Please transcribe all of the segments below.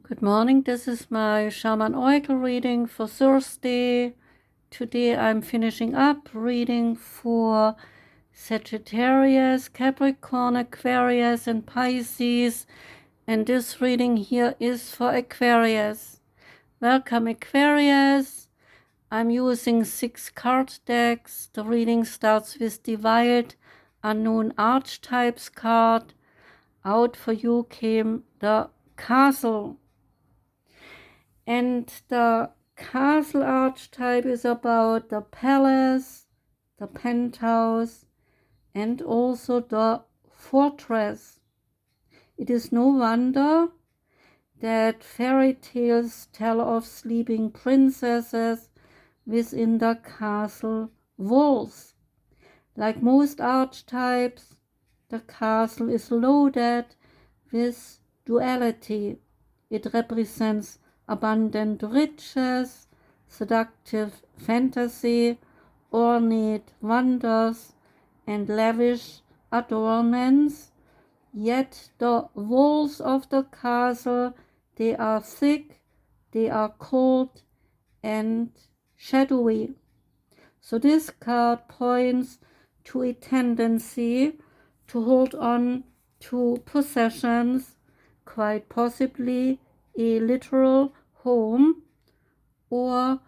Good morning, this is my Schamanen-Orakel reading for Thursday. Today I'm finishing up reading for Sagittarius, Capricorn, Aquarius and Pisces, and this reading here is for Aquarius. Welcome Aquarius. I'm using 6 card decks. The reading starts with the Wild Unknown Archetypes card. Out for you came the Castle. And the castle archetype is about the palace, the penthouse, and also the fortress. It is no wonder that fairy tales tell of sleeping princesses within the castle walls. Like most archetypes, the castle is loaded with duality. It represents abundant riches, seductive fantasy, ornate wonders, and lavish adornments. Yet the walls of the castle, they are thick, they are cold and shadowy. So this card points to a tendency to hold on to possessions, quite possibly a literal home or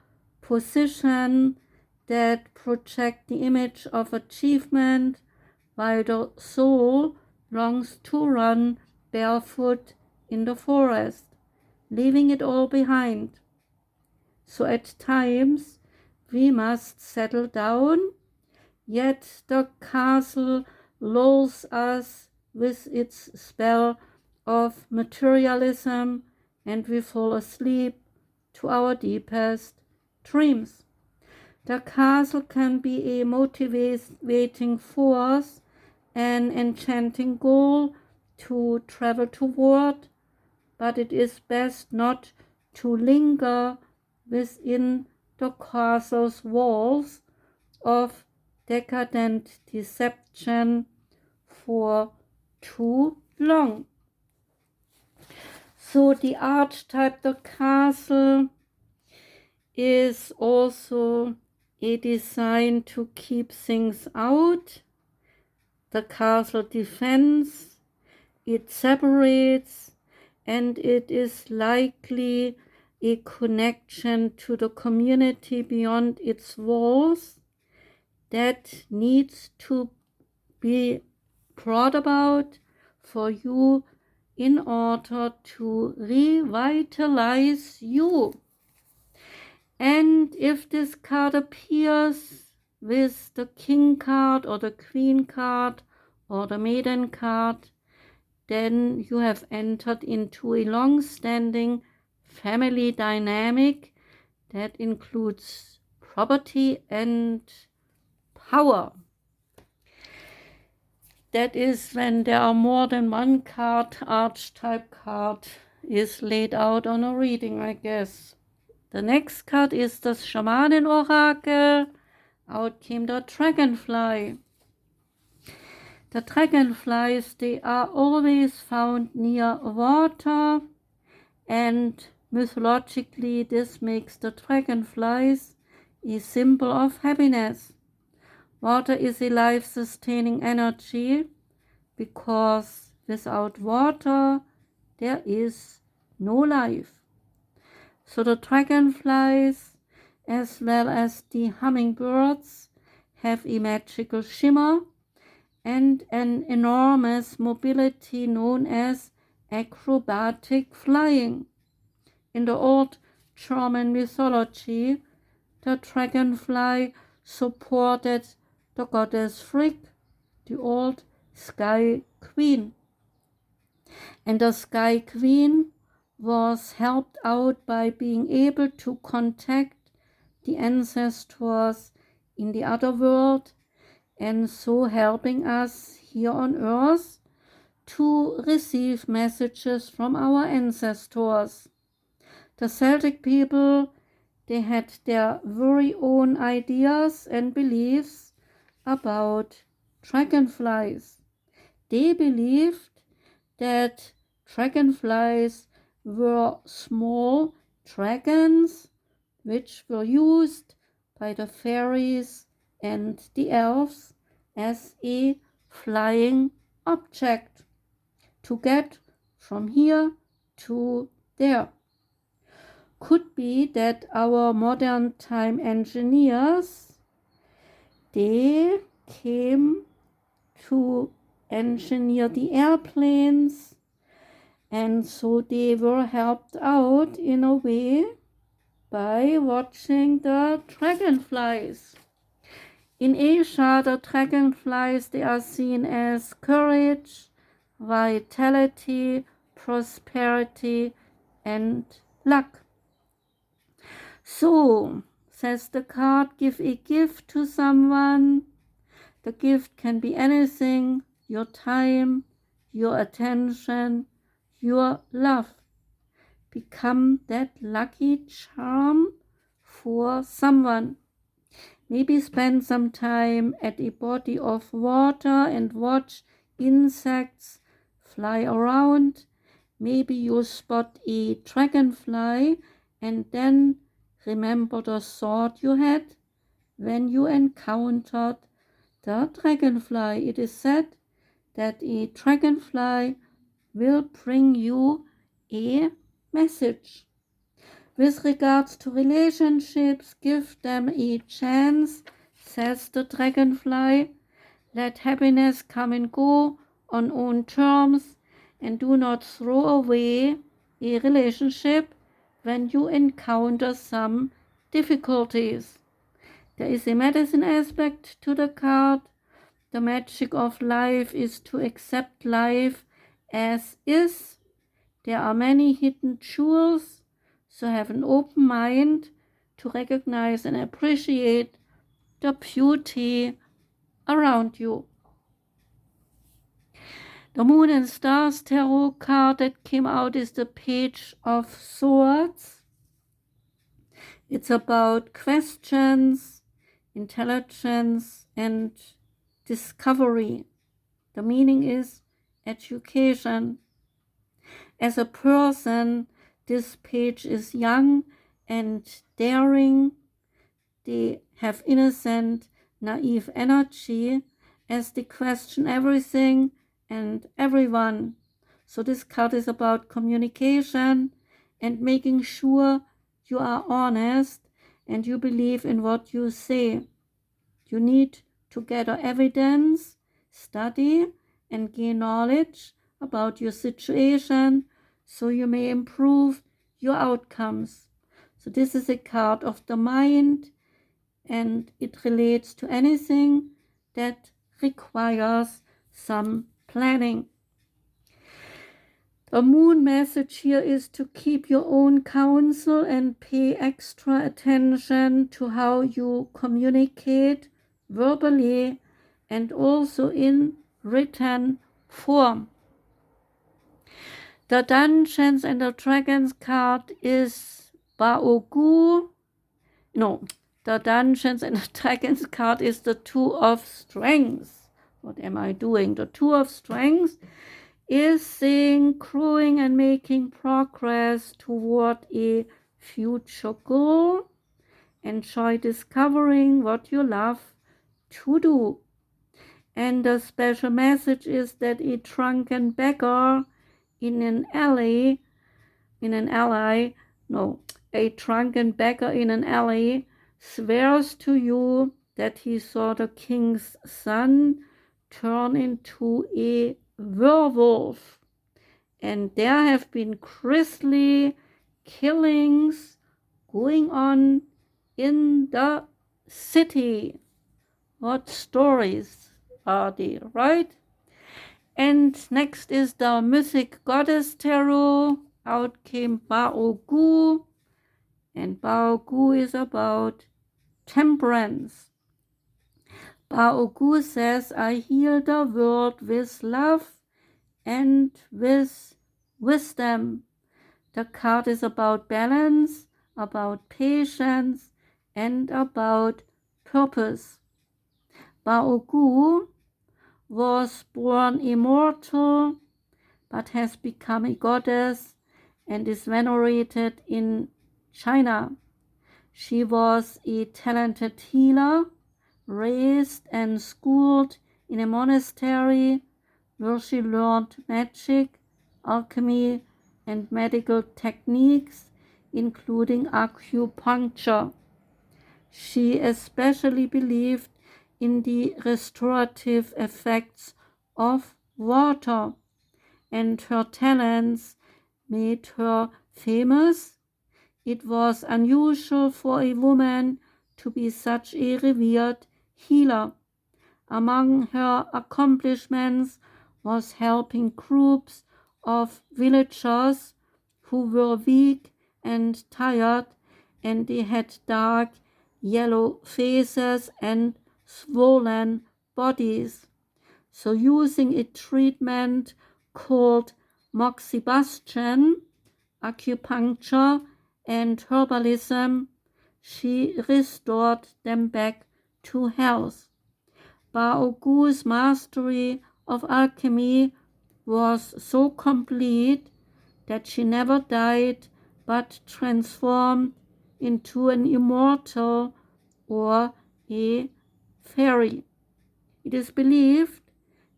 position that project the image of achievement, while the soul longs to run barefoot in the forest, leaving it all behind. So at times we must settle down, yet the castle lulls us with its spell of materialism, and we fall asleep to our deepest dreams. The castle can be a motivating force, an enchanting goal to travel toward, but it is best not to linger within the castle's walls of decadent deception for too long. So the archetype, the castle, is also a design to keep things out. The castle defends, it separates, and it is likely a connection to the community beyond its walls that needs to be brought about for you in order to revitalize you. And if this card appears with the King card or the Queen card or the Maiden card, then you have entered into a long-standing family dynamic that includes property and power. That is when there are more than one card, archetype card is laid out on a reading, I guess. The next card is the Schamanen-Orakel. Out came the Dragonfly. The dragonflies, they are always found near water, and mythologically this makes the dragonflies a symbol of happiness. Water is a life-sustaining energy, because without water there is no life. So the dragonflies, as well as the hummingbirds, have a magical shimmer and an enormous mobility known as acrobatic flying. In the old German mythology, the dragonfly supported the goddess Frigg, the old Sky Queen. And the Sky Queen was helped out by being able to contact the ancestors in the other world, and so helping us here on earth to receive messages from our ancestors. The Celtic people, they had their very own ideas and beliefs about dragonflies. They believed that dragonflies were small dragons which were used by the fairies and the elves as a flying object to get from here to there. Could be that our modern time engineers, they came to engineer the airplanes, and so they were helped out in a way by watching the dragonflies. In Asia, the dragonflies, they are seen as courage, vitality, prosperity, and luck. So, says the card, give a gift to someone. The gift can be anything, your time, your attention, your love. Become that lucky charm for someone. Maybe spend some time at a body of water and watch insects fly around. Maybe you spot a dragonfly and then remember the thought you had when you encountered the dragonfly. It is said that a dragonfly will bring you a message. With regards to relationships, give them a chance, says the dragonfly. Let happiness come and go on own terms, and do not throw away a relationship when you encounter some difficulties. There is a medicine aspect to the card. The magic of life is to accept life as is. There are many hidden jewels, so have an open mind to recognize and appreciate the beauty around you. The Moon and Stars tarot card that came out is the Page of Swords. It's about questions, intelligence, and discovery. The meaning is education. As a person, this page is young and daring. They have innocent, naive energy as they question everything and everyone. So this card is about communication and making sure you are honest and you believe in what you say. You need to gather evidence, study, and gain knowledge about your situation so you may improve your outcomes. So this is a card of the mind, and it relates to anything that requires some planning. The moon message here is to keep your own counsel and pay extra attention to how you communicate verbally and also in written form. The Dungeons and the Dragons card is Baogu. No, the Dungeons and the Dragons card is the Two of Strengths. What am I doing? The Two of Strengths is saying growing and making progress toward a future goal. Enjoy discovering what you love to do. And the special message is that a drunken beggar a drunken beggar in an alley swears to you that he saw the king's son turn into a werewolf. And there have been grisly killings going on in the city. What stories are they, right? And next is the Mythic Goddess Tarot. Out came Baogu, and Baogu is about temperance. Baogu says, I heal the world with love and with wisdom. The card is about balance, about patience, and about purpose. Baogu was born immortal, but has become a goddess and is venerated in China. She was a talented healer, raised and schooled in a monastery where she learned magic, alchemy, and medical techniques, including acupuncture. She especially believed in the restorative effects of water, and her talents made her famous. It was unusual for a woman to be such a revered healer. Among her accomplishments was helping groups of villagers who were weak and tired, and they had dark yellow faces and swollen bodies. So using a treatment called moxibustion, acupuncture, and herbalism, she restored them back to health. Baogu's mastery of alchemy was so complete that she never died but transformed into an immortal or a fairy. It is believed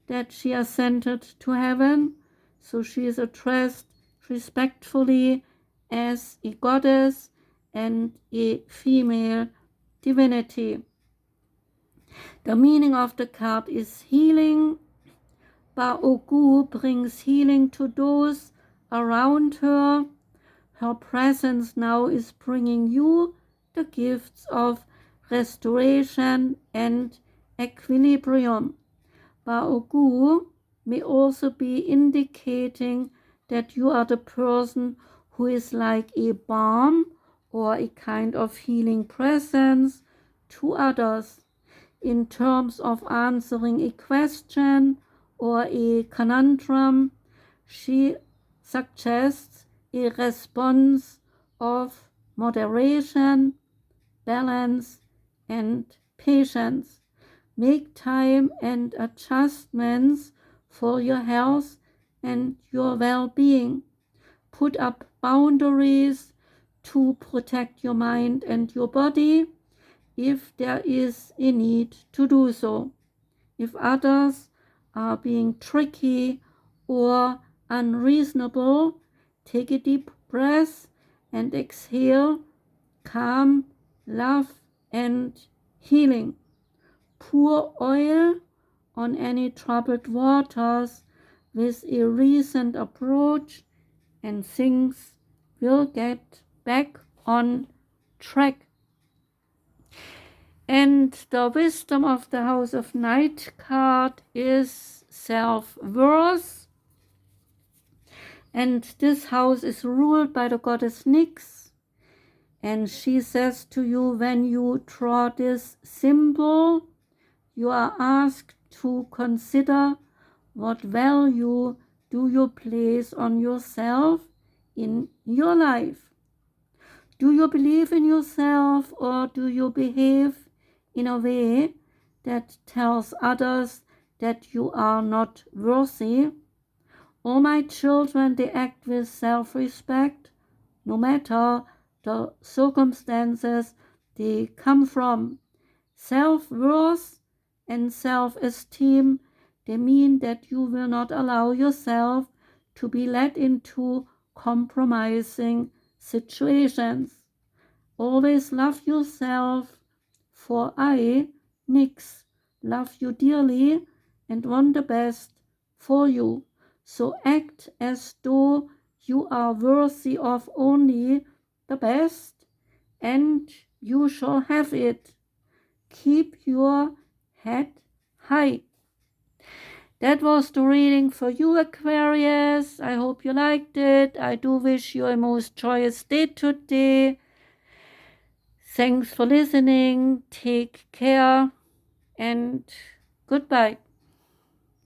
that she ascended to heaven, so she is addressed respectfully as a goddess and a female divinity. The meaning of the card is healing. Baogu brings healing to those around her. Her presence now is bringing you the gifts of restoration and equilibrium. Baogu may also be indicating that you are the person who is like a balm or a kind of healing presence to others. In terms of answering a question or a conundrum, she suggests a response of moderation, balance, and patience. Make time and adjustments for your health and your well-being. Put up boundaries to protect your mind and your body if there is a need to do so. If others are being tricky or unreasonable, take a deep breath and exhale calm, love, and healing. Pour oil on any troubled waters with a recent approach, and things will get back on track. And the wisdom of the House of Night card is self-worth. And this house is ruled by the goddess Nyx. And she says to you, when you draw this symbol, you are asked to consider what value do you place on yourself in your life. Do you believe in yourself, or do you behave in a way that tells others that you are not worthy? All my children, they act with self-respect, no matter the circumstances they come from. Self-worth and self-esteem, they mean that you will not allow yourself to be led into compromising situations. Always love yourself, for I, Nyx, love you dearly and want the best for you. So act as though you are worthy of only the best, and you shall have it. Keep your head high. That was the reading for you, Aquarius. I hope you liked it. I do wish you a most joyous day today. Thanks for listening. Take care and goodbye.